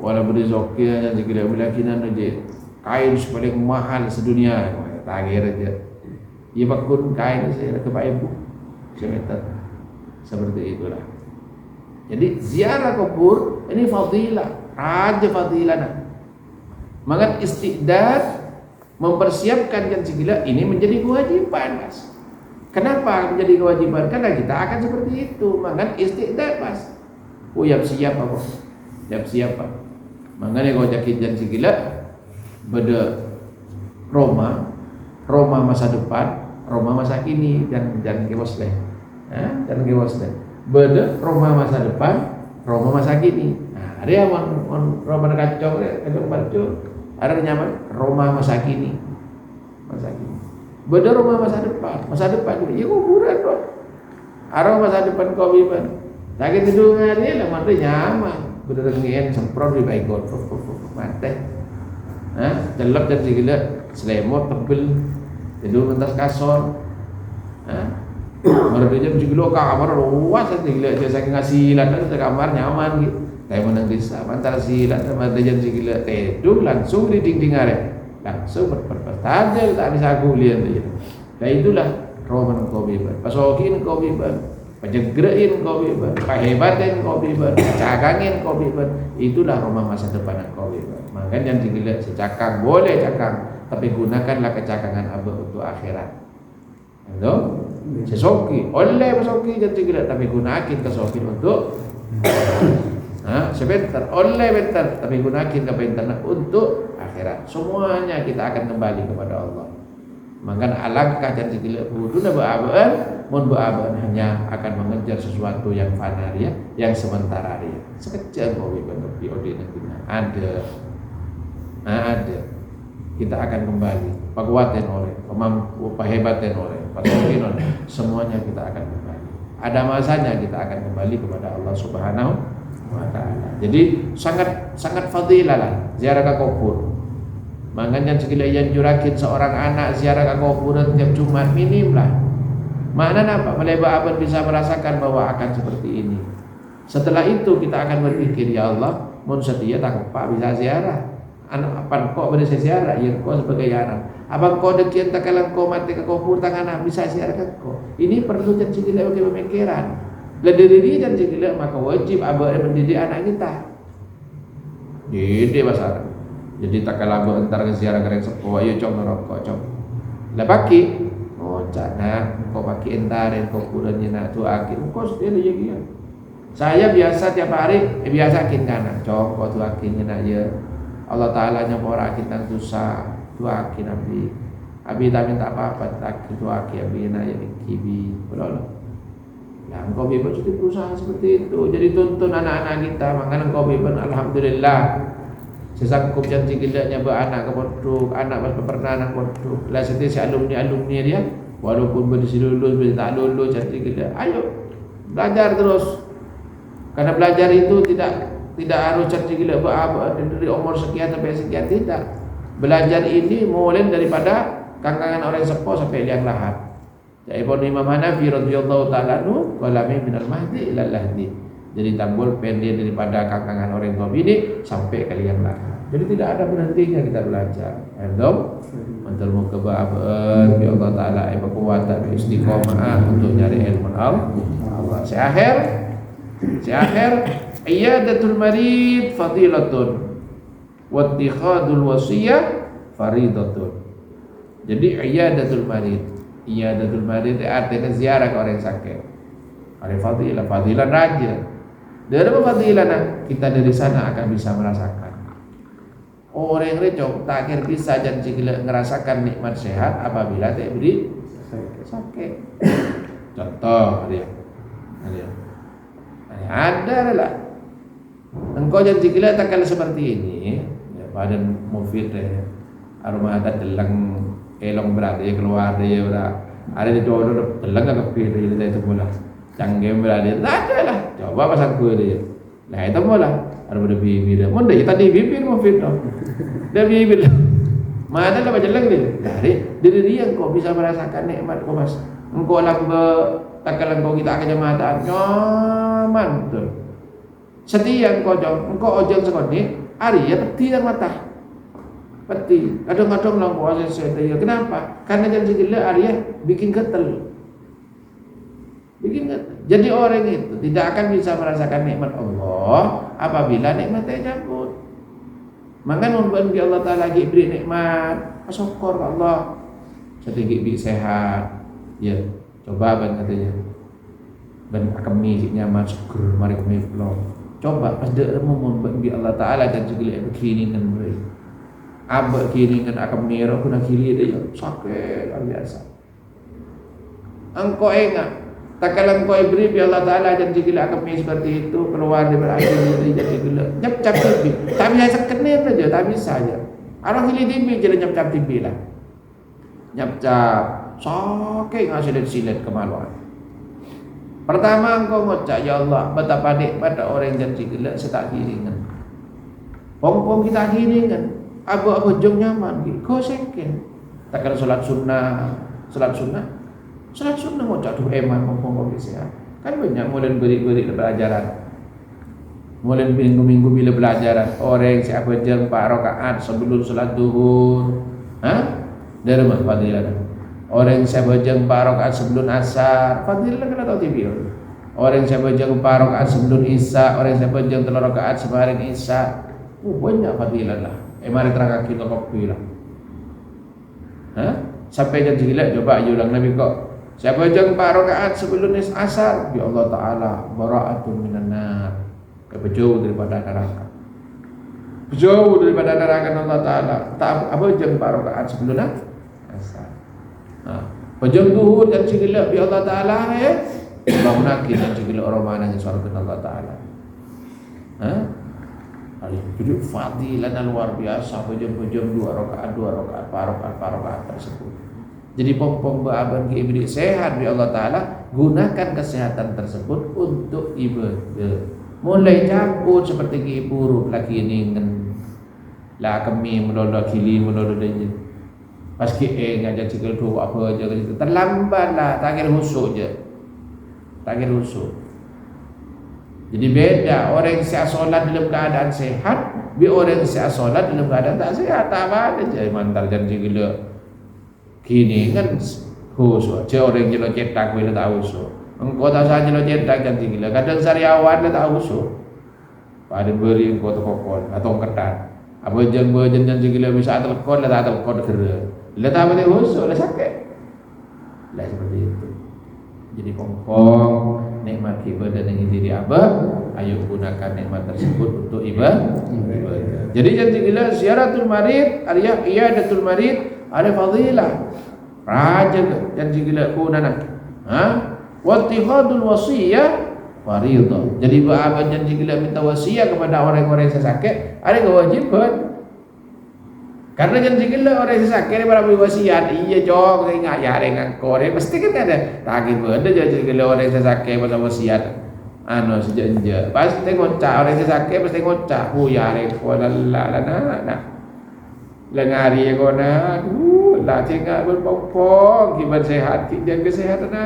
Speaker 1: Wala beri soki hanya jigila belakinan aja. Kain paling mahal sedunia. Tak kira aja. Ia bakun kain saya ke Pak Ibu. Semeter. Seperti itulah. Jadi ziarah kubur ini fadilah, raja fadilah. Maka istiqdad mempersiapkan yang segila ini menjadi kewajiban, Mas. Kenapa menjadi kewajiban? Karena kita akan seperti itu. Maka istiqdad, Mas. Siap apa? Siap. Makanya kalau jakit dan segila beda Roma masa depan, Roma masa kini dan kewasle. Dan kewasle. Beda Roma masa depan, Roma masa kini. Nah, ada yang Roma kacau baju, ada nyaman Roma masa kini. Beda Roma masa depan ya kuburan dong. Ada masa depan kau biban. Sakit tidur hari lah, mati nyaman. Beda dengan semprot di baik god, mati. Jelek dan segala selemot tebel, tidur atas kasur. Mereka juga kamar luas segala, saya ngasih silat di kamar nyaman gitu. Tapi menang bisa antara silat sama dia segala tidur langsung di dinding area. Langsung berpertajam tak bisa kuliah dia. Nah itulah roman kau bebas, pasokin kau bebas, pajegrein kau bebas, pahebatin kau bebas, cakangin kau bebas. Itulah Roma masa depan kau bebas. Makanya jangan digila secakang boleh cakang, tapi gunakanlah kecakangan abah untuk akhirat. Itu sesoki, oleh pasoki jangan digila, tapi gunakan kesoki untuk sebentar, oleh bentar, tapi gunakan kebentar untuk akhirat. Semuanya kita akan kembali kepada Allah. Maka alangkah dan segala buduna ba'abaan, mun ba'abaan hanya akan mengejar sesuatu yang fana ya, yang sementara ya. Sekejap kau benar di ada. Kita akan kembali. Pakuatin oleh, pahebatin oleh, pasokin oleh, semuanya kita akan kembali. Ada masanya kita akan kembali kepada Allah Subhanahu wa ta'ala. Jadi sangat fadilah lah ziarah ke kubur. Makanya segala yang jurakin seorang anak ziarah ke kuburan tiap Jumat minim lah. Mana apa? Meleba abad bisa merasakan bahwa akan seperti ini. Setelah itu kita akan berpikir, ya Allah, mun setia tak pak bisa ziarah. Anak apa kok bisa ziarah? Ya kau sebagai anak. Apa kau dekian tak kalang kau mati ke kubur tangan anak bisa ziarah ke kau? Ini perlu dan segala bagi pemikiran. Lebih diri dan segala maka wajib abad mendidik anak kita. Didik bahasa. Jadi tak kalah bentar ke ziarah kereng sepuh, ayo cong ngerokok cong. Lah paki, cana, kau paki entarin, kau kurannya nak tu akin, kau setia dia gitu. Saya biasa tiap hari, biasa akin kanan, cong, kau tu akinnya nak ya. Allah Taala nyamper akin tang susah, tu akin abi tak minta apa-apa, tak tu akin abi nak ya kibi, betul. Lah engkau bebas itu berusaha seperti itu, jadi tuntun anak-anak kita, makanya engkau bebas, alhamdulillah. Sesangkup janji gilanya beranak ke pondok, anak pas pernah anak pondok. Lah setiap si alumni dia, walaupun berisi lulus, berisi tak lulus, janji gila. Ayo belajar terus. Karena belajar itu tidak harus janji gila dari umur sekian sampai sekian, tidak. Belajar ini mulai daripada kangkangan orang sepuh sampai liang lahat. Jadi Imam Hanafi radhiyallahu ta'ala anhu qalami minal mahdi ilal lahdi. Jadi tambul pendek daripada kangkangan orang tua bini sampai ke liang lahat. Jadi tidak ada berhentinya kita belajar. Endom mentermu kebabaan bi Allah Taala kuwatan istiqomah untuk nyari ilmu Allah. Seakhir iyadatul marid fadilatun wa ittikhadul wasiyah faridatun. Jadi iyadatul marid artinya ziarah ke orang sakit. Ada fadilah raja. Dari fadilah kita dari sana akan bisa merasakan. Orang recok tak akhir bisa janji ngerasakan nikmat sehat apabila tak beri sakit. Contoh ada lah. Engkau janji gila takkan seperti ini. Ya, badan mufid aroma ada deleng elong berada keluar dia ada di dodo deleng agak pilih itu bola. Canggih berada ada lah. Coba pasang kue dia. Nah itu bola. Ada bibir. Mun dah tadi bibir mufid dah. Dah bibir. Mana lah baca lagi dari dia kau bisa merasakan nikmat kau mas. Engkau lah takalan kau kita kejamatan nyaman betul. Setia engkau ojol sekali, hari ya peti dan mata. Peti. Kadang-kadang lang puasa saya. Kenapa? Karena janji gila hari ya bikin gatal. Jadi orang itu tidak akan bisa merasakan nikmat Allah apabila nikmatnya cabut. Maka memberi Allah Ta'ala lagi beri nikmat, syukur Allah. Sedikit bi sehat. Ya, coba ban katanya. Ban akemi nyaman syukur mari kami pulau. Coba pas dia memberi Allah Ta'ala dan juga begini kan beri. Abak kini kan akemi roh kena kiri dia sakit luar biasa. Engkau ingat tak kalau engkau beri Allah Ta'ala dan juga akemi seperti itu keluar dari akhir jadi gila. Nyap-cap TV. Tak bisa sekenir aja, tak bisa aja. Orang kili TV jadi nyap-cap TV lah. Nyap-cap sakit ngasih dan silet kemaluan. Pertama engkau ngucap ya Allah betapa nikmat orang janji gila setak kiringan. Pom-pom kita kiringan. Abu-abu jom nyaman kau sekin. Tak kalau salat sunnah ngucap tuh eman pom-pom sehat. Kan banyak mulai beri-beri pelajaran. Mulai minggu-minggu bila pelajaran orang siapa jam 4 rakaat sebelum salat zuhur. Dari mana fadilah? Orang siapa jam 4 rakaat sebelum asar, fadilah kena tahu TV. Orang siapa jam 4 rakaat sebelum isya, orang siapa jam 3 rakaat sebelum isya. Banyak fadilah lah. Mari terangkan kita kopi lah. Sampai jam 9 coba ulang Nabi kok. Siapa jam 4 rakaat sebelum asar, ya Allah Ta'ala bara'atun minan nar. Jauh daripada neraka. Jauh daripada neraka Allah Ta'ala. Apa jam 4 rakaat sebelum asar. Jam duhur dan cigilak bi Allah Ta'ala ya. Bangunan kita cigilak orang mana yang surga Allah Ta'ala. Jadi fadilah luar biasa. Jam 2 rakaat tersebut. Jadi pom-pom baaban ke iblis sehat bi Allah Ta'ala. Gunakan kesehatan tersebut untuk ibadah. Mulai cabut seperti ki buruk lagi ningen. Lah kami melolo kili melolo dia. Pas ki ngajak cikal tu apa aja gitu. Terlambat lah, takir husuk je. Takir husuk. Jadi beda orang yang solat dalam keadaan sehat, bi orang yang solat dalam keadaan tak sehat. Tak ada je mantar janji gila. Kini kan husuk. Je orang yang cetak bila tak husuk. Engkau tak saja lo cetak janji gila. Kadang sariawan dia tak husuk. Pada beri engkau terkokon atau ketat. Apa jangan janji gila bisa terkokon lah tak terkokon kera. Lah tak boleh husuk lah sakit. Lah seperti itu. Jadi pongpong nikmat ibadah dengan diri abah, ayo gunakan nikmat tersebut untuk ibadah. Jadi janji gila ziaratul marid, iyadatul marid ada fadilah. Raja janji gila kunana. Wattihadul wasiyah faridah. Jadi abah janji gila minta wasiat kepada orang-orang yang sakit, ada kewajiban. Karena janji gila orang yang sakit para wasiat, iya jong ingat ya dengan kore pasti kan ada. Tagih ada janji gila orang yang sakit pada wasiat. Sejenja. Pasti ngocak orang yang sakit pasti ngocak. Ya rekona la lengari kona. Lah cengat berpopong kiban sehat, jaga kesehatan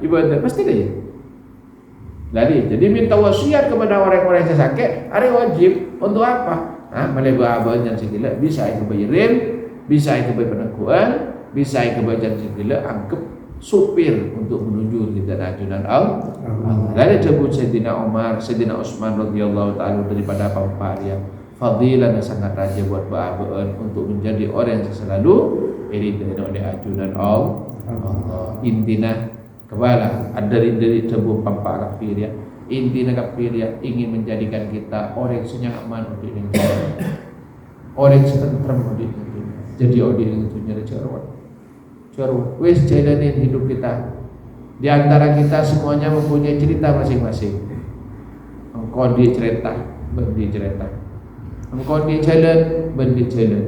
Speaker 1: ibadah pasti dia. Jadi minta wasiat kepada orang-orang yang sakit, ada wajib untuk apa? Melebar abang janji gila bisa itu bayirin, bisa itu bayi penangguhan, bisa itu bayi janji gila anggap supir untuk menuju kita ajudan Allah. Lalu disebut Sayyidina Umar, Sayyidina Utsman radhiyallahu taala daripada apa dia fadilah sangat raja buat abang untuk menjadi orang yang selalu iridin oleh ajudan Allah. Intina kepala ada dari tebu pampa kafir ya. Inti kafir ya ingin menjadikan kita orang senyaman di dunia, orang setentrem di dunia. Jadi di dunia cerewet. Wes jalanin hidup kita. Di antara kita semuanya mempunyai cerita masing-masing. Engkau di cerita, bendi cerita. Engkau di jalan, bendi jalan.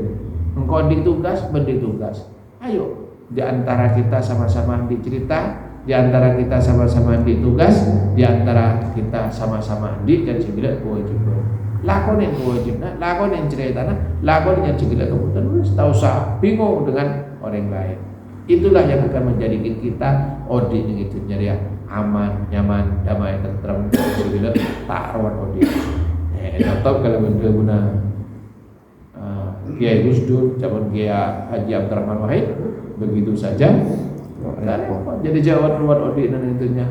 Speaker 1: Engkau di tugas, bendi tugas. Ayo, di antara kita sama-sama di cerita. Di antara kita sama-sama di tugas, di antara kita sama-sama di dan segala kewajiban. Lakonin kewajiban, lakonin cerita, lakonin yang segala kebutuhan. Tahu sah bingung dengan orang lain. Itulah yang akan menjadikan kita odi itu nyeri. aman, nyaman, damai, tentram, segala tak rawat odi. Tetap kalau benda guna Kiai Gusdur, zaman Kiai Haji Abdurrahman Wahid, begitu saja. Jadi jawab rawat odi dan intinya,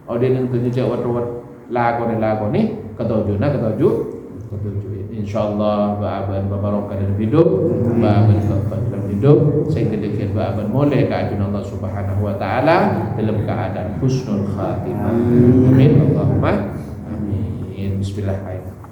Speaker 1: odi intinya jawab rawat lagu ni ketujuh. Insyaallah ba'aban barokah dalam hidup, ba'aban barokah dalam hidup, sehingga dikir ba'aban moleh keajunan Allah Subhanahu wa taala dalam keadaan husnul khatimah. Amin Allahumma amin. Bismillahirrahmanirrahim.